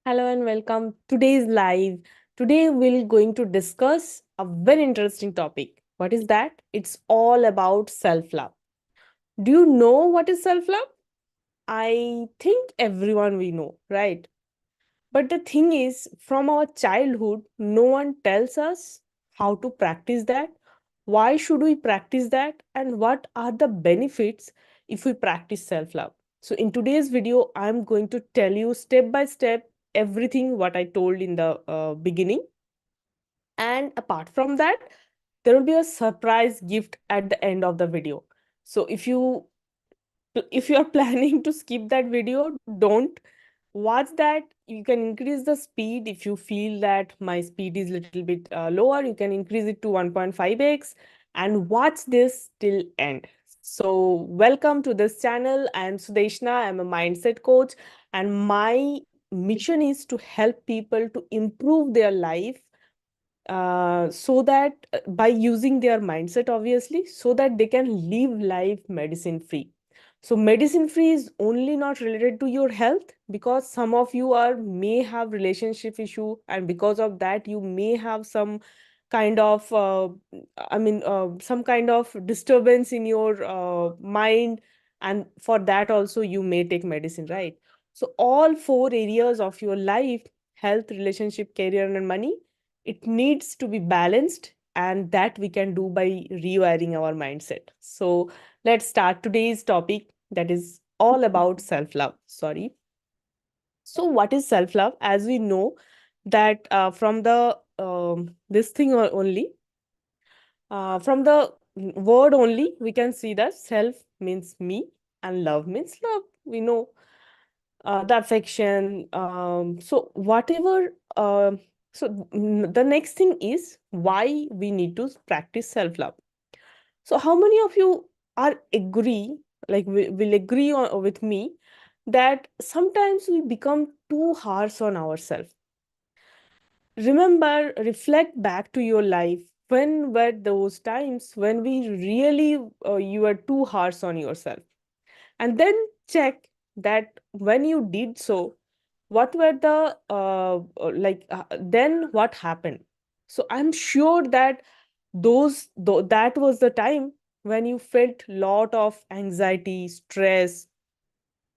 Hello and welcome. Today's live. Today we're going to discuss a very interesting topic. What is that? It's all about self-love. Do you know what is self-love? I think everyone we know, right? But the thing is, from our childhood, no one tells us how to practice that. Why should we practice that? And what are the benefits if we practice self love? So, in today's video, I'm going to tell you step by step everything what I told in the beginning. And apart from that, there will be a surprise gift at the end of the video. So, if you are planning to skip that video, don't watch that. You can increase the speed. If you feel that my speed is little bit lower, you can increase it to 1.5x and watch this till end. So welcome to this channel. I am Sudeshna. I'm a mindset coach, and my mission is to help people to improve their life, so that by using their mindset, obviously, so that they can live life medicine free. So medicine free is only not related to your health, because some of you are may have relationship issue, and because of that you may have some kind of some kind of disturbance in your mind, and for that also you may take medicine, right? So all four areas of your life: health, relationship, career, and money, it needs to be balanced, and that we can do by rewiring our mindset. So let's start today's topic, that is all about self love. Sorry. So what is self love? As we know that from the this thing only, from the word only, we can see that self means me and love means love. We know the affection. So whatever. The next thing is why we need to practice self love. So how many of you are agree, like will agree with me, that sometimes we become too harsh on ourselves? Remember, reflect back to your life. When were those times when we really you were too harsh on yourself? And then check that when you did so, what were the then what happened? So I'm sure that that was the time when you felt lot of anxiety, stress.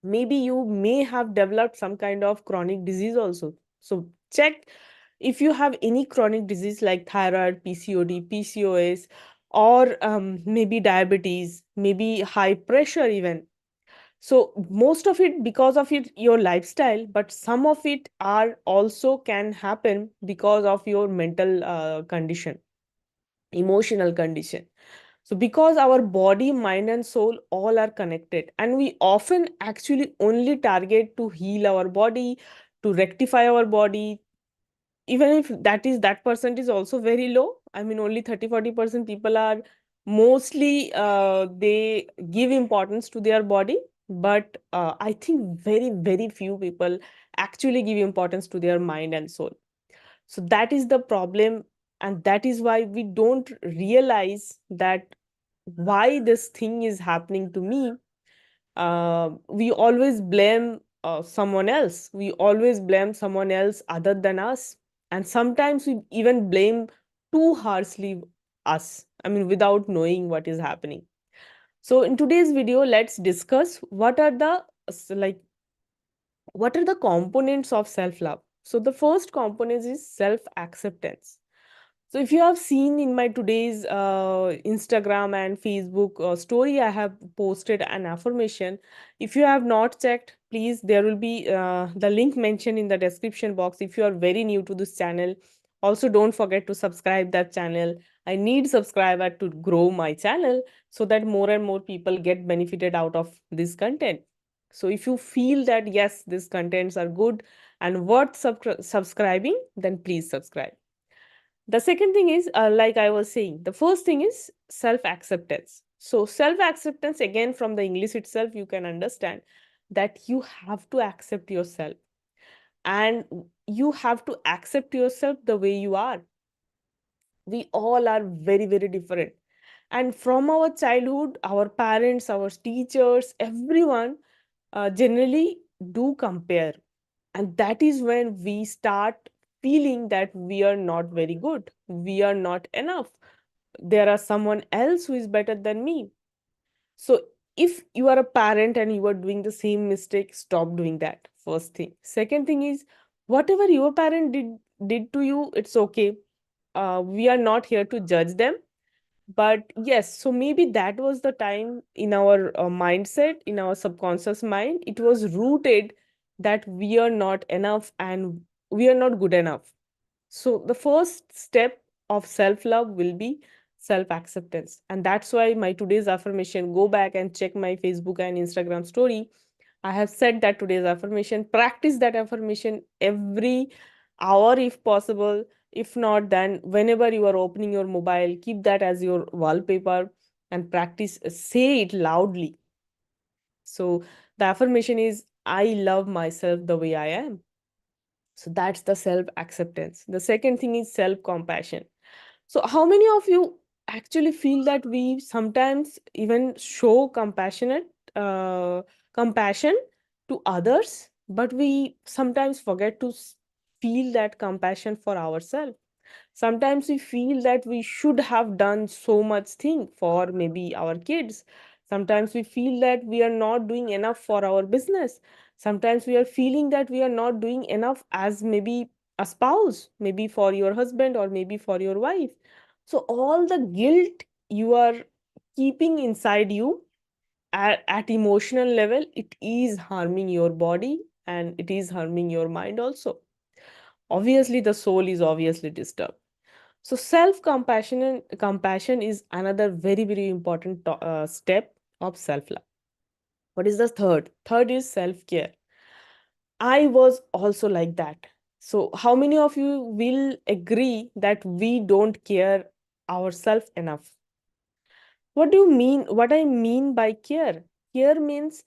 Maybe you may have developed some kind of chronic disease also. So check if you have any chronic disease like thyroid, PCOD, PCOS, or maybe diabetes, maybe high pressure even. So most of it because of your lifestyle, but some of it are also can happen because of your mental condition, emotional condition. So because our body, mind, and soul all are connected, and we often actually only target to heal our body, to rectify our body, even if that percent is also very low. I mean, only 30-40% people are mostly they give importance to their body, but I think very few people actually give importance to their mind and soul. So that is the problem, and that is why we don't realize that why this thing is happening to me. We always blame someone else. We always blame someone else other than us. And sometimes we even blame too harshly us. I mean, without knowing what is happening. So in today's video, let's discuss like what are the components of self-love. So the first component is self-acceptance. So if you have seen in my today's Instagram and Facebook story, I have posted an affirmation. If you have not checked, please, there will be the link mentioned in the description box. If you are very new to this channel, also don't forget to subscribe that channel. I need subscriber to grow my channel so that more and more people get benefited out of this content. So if you feel that yes, these contents are good and worth subscribing, then please subscribe. The second thing is, like I was saying, the first thing is self acceptance. So self acceptance, again, from the English itself, you can understand that you have to accept yourself, and you have to accept yourself the way you are. We all are very different, and from our childhood, our parents, our teachers, everyone generally do compare. And that is when we start feeling that we are not very good, we are not enough, there are someone else who is better than me. So if you are a parent and you are doing the same mistake, stop doing that. First thing. Second thing is, whatever your parent did to you, it's okay. We are not here to judge them. But yes, so maybe that was the time in our mindset, in our subconscious mind, it was rooted that we are not enough and we are not good enough. So the first step of self love will be self acceptance. And that's why my today's affirmation, go back and check my Facebook and Instagram story. I have said that today's affirmation, practice that affirmation every hour if possible. If not, then whenever you are opening your mobile, keep that as your wallpaper and practice, say it loudly. So the affirmation is, I love myself the way I am. So that's the self acceptance. The second thing is self compassion. So, how many of you actually feel that we sometimes even show compassion to others, but we sometimes forget to feel that compassion for ourselves? Sometimes we feel that we should have done so much thing for maybe our kids. Sometimes we feel that we are not doing enough for our business. Sometimes we are feeling that we are not doing enough as maybe a spouse, maybe for your husband or maybe for your wife. So all the guilt you are keeping inside you at emotional level, it is harming your body and it is harming your mind also. Obviously, the soul is obviously disturbed. So compassion is another very, very important step of self love. What is the third? Third is self care. I was also like that. So how many of you will agree that we don't care ourselves enough? What do you mean? What I mean by care? Care means,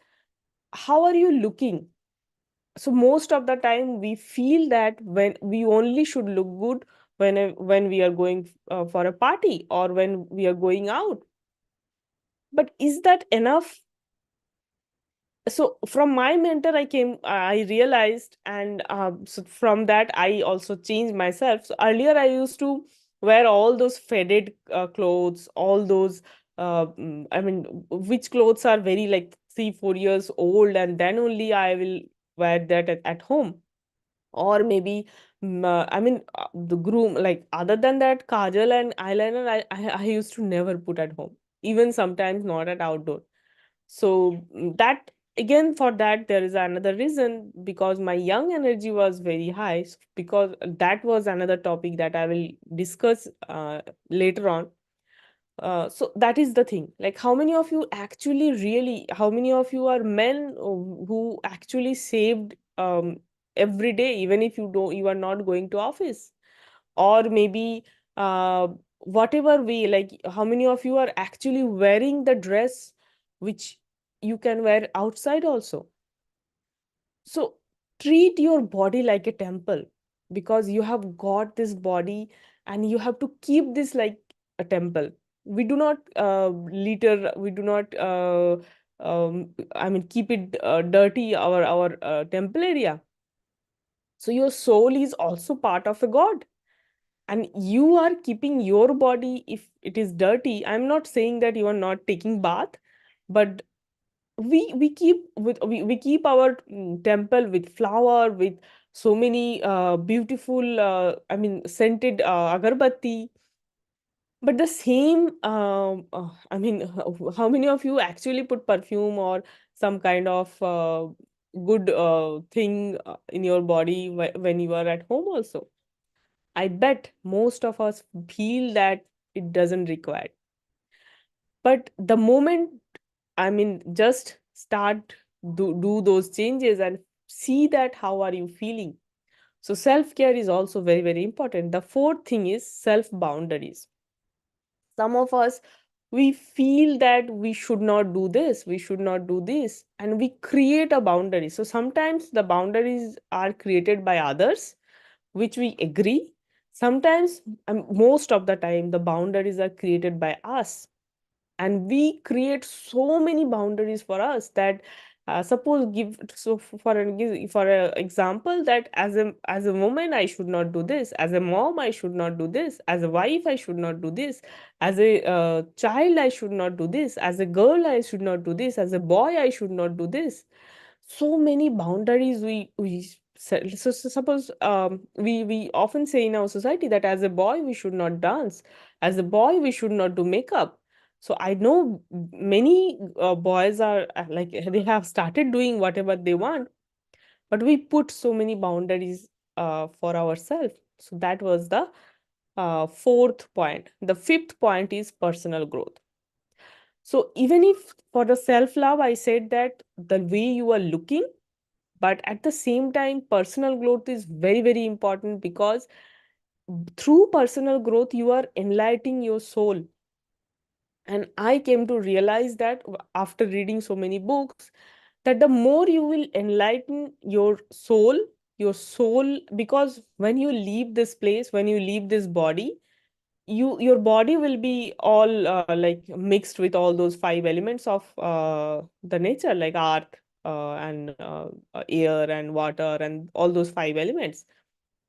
how are you looking? So most of the time we feel that when we only should look good when we are going for a party or when we are going out. But is that enough? So from my mentor I realized, and so from that I also changed myself. So earlier I used to wear all those faded clothes, all those I mean, which clothes are very like 3 4 years old, and then only I will wear that at home. Or maybe I mean, the groom, like other than that, kajal and eyeliner I used to never put at home, even sometimes not at outdoor. So that, again, for that there is another reason, because my young energy was very high. Because that was another topic that I will discuss later on. So that is the thing, like how many of you actually really, how many of you are men who actually saved every day, even if you are not going to office? Or maybe uh, whatever way, like how many of you are actually wearing the dress which you can wear outside also? So treat your body like a temple, because you have got this body and you have to keep this like a temple. We do not litter, we do not I mean, keep it dirty, our temple area. So your soul is also part of a god, and you are keeping your body if it is dirty. I'm not saying that you are not taking bath, but we keep our temple with flower, with so many beautiful I mean scented agarbatti. But the same I mean, how many of you actually put perfume or some kind of good thing in your body when you are at home also? I bet most of us feel that it doesn't require. But the moment, I mean, just start do those changes and see that how are you feeling. So self care is also very, very important. The fourth thing is self boundaries. Some of us, we feel that we should not do this, we should not do this, and we create a boundary. So sometimes the boundaries are created by others, which we agree. Sometimes, most of the time, the boundaries are created by us, and we create so many boundaries for us that Suppose give so for a example, that as a woman I should not do this, as a mom I should not do this, as a wife I should not do this, as a child I should not do this, as a girl I should not do this, as a boy I should not do this. So many boundaries we set. So suppose we often say in our society that as a boy we should not dance, as a boy we should not do makeup. So I know many boys are like they have started doing whatever they want, but we put so many boundaries for ourselves. So that was the fourth point. The fifth point is personal growth. So even if for the self love I said that the way you are looking, but at the same time personal growth is very very important, because through personal growth you are enlightening your soul. And I came to realize that after reading so many books, that the more you will enlighten your soul, because when you leave this place, when you leave this body, your body will be all like mixed with all those five elements of the nature, like earth and air and water and all those five elements.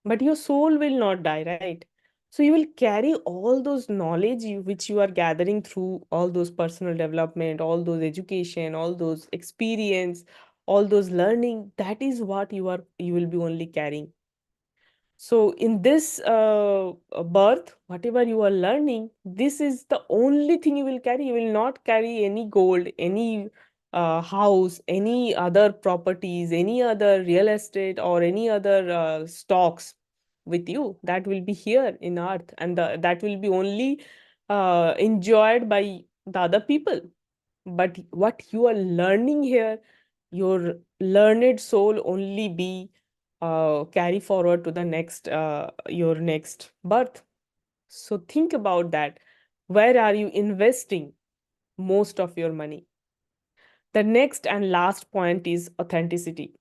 But your soul will not die, right? So you will carry all those knowledge which you are gathering through all those personal development, all those education, all those experience, all those learning. That is what you will be only carrying. So in this birth, whatever you are learning, this is the only thing you will carry. You will not carry any gold, any house, any other properties, any other real estate, or any other stocks with you. That will be here in earth, and that will be only enjoyed by the other people. But what you are learning here, your learned soul only be carry forward to the next your next birth. So think about that. Where are you investing most of your money? The next and last point is authenticity.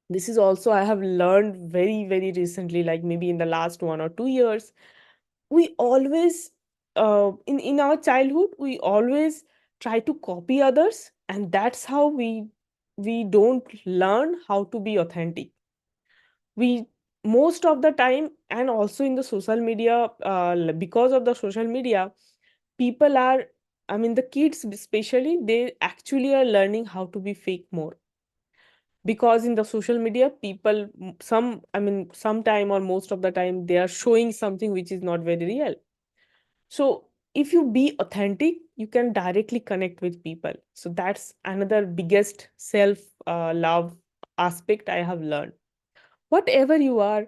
This is also I have learned very very recently, like maybe in the last 1 or 2 years. We always in our childhood we always try to copy others, and that's how we don't learn how to be authentic. We most of the time, and also in the social media, because of the social media, people are, I mean the kids especially, they actually are learning how to be fake more. Because in the social media people some, I mean sometime or most of the time they are showing something which is not very real. So if you be authentic, you can directly connect with people. So that's another biggest self love aspect I have learned. Whatever you are,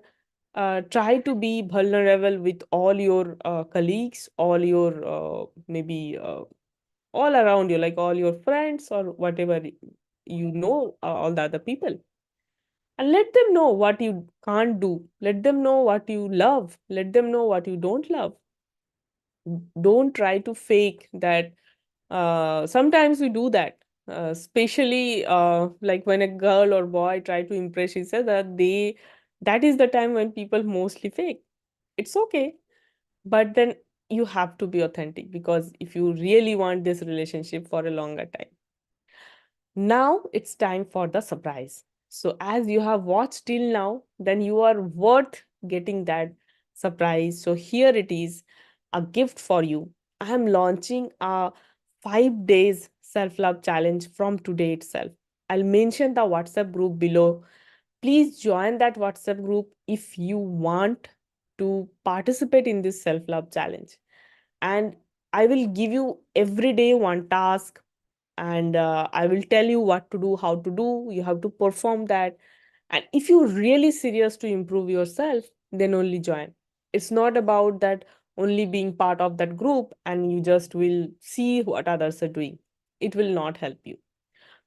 try to be vulnerable with all your colleagues, all your maybe all around you, like all your friends or whatever you know, all the other people. And let them know what you can't do. Let them know what you love. Let them know what you don't love. Don't try to fake that. Sometimes we do that, especially like when a girl or boy try to impress each other, that is the time when people mostly fake. It's okay, but then you have to be authentic, because if you really want this relationship for a longer time. Now it's time for the surprise. So, as you have watched till now, then you are worth getting that surprise. So, here it is, a gift for you. I am launching a 5 days self love challenge from today itself. I'll mention the WhatsApp group below. Please join that WhatsApp group if you want to participate in this self love challenge. And I will give you every day one task, and I will tell you what to do, how to do. You have to perform that. And if you're really serious to improve yourself, then only join. It's not about that only being part of that group and you just will see what others are doing. It will not help you.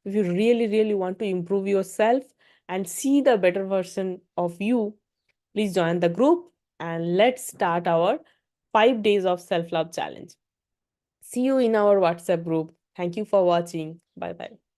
If you really, really want to improve yourself and see the better version of you, please join the group and let's start our 5 days of self love challenge. See you in our WhatsApp group. Thank you for watching. Bye bye.